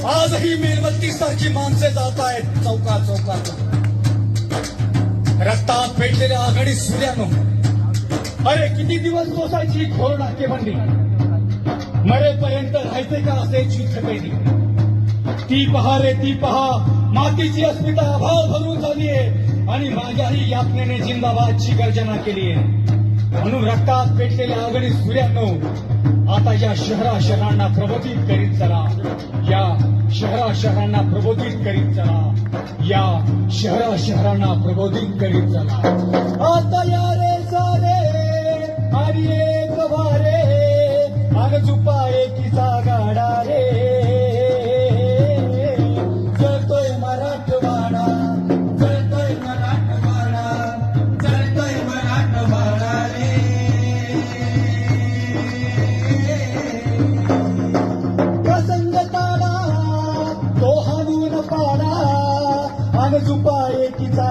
आजही मेणबत्ती सारखी माणसे जात आहेत चौका चौकात. रक्तात पेटलेल्या आघाडी सूर्यानो, अरे किती दिवस सोसायची घोर नाकेबंदी. मरेपर्यंत राहायचे का असे युद्धकैदी. ती पहा रे ती पहा, मातीची अस्मिता अभाव भरून झालीये आणि माझ्याही यातनेने जिंदाबादची गर्जना केलीये. म्हणून रक्तात पेटलेल्या आघाडी सूर्यानो, आता या शहरांना प्रबोधित करीत चला. या शहरांना प्रबोधित करीत चला. या शहरांना प्रबोधित करीत चला. आता या रे सारे आणि एक वारे, अन झुपा एकीचा गाडा रे. जळतोय मराठवाडा, जळतोय मराठवाडा, जळतोय मराठवाडा रे. प्रसंग ताडा तो हाणून पाडा, अन झुपा एकीचा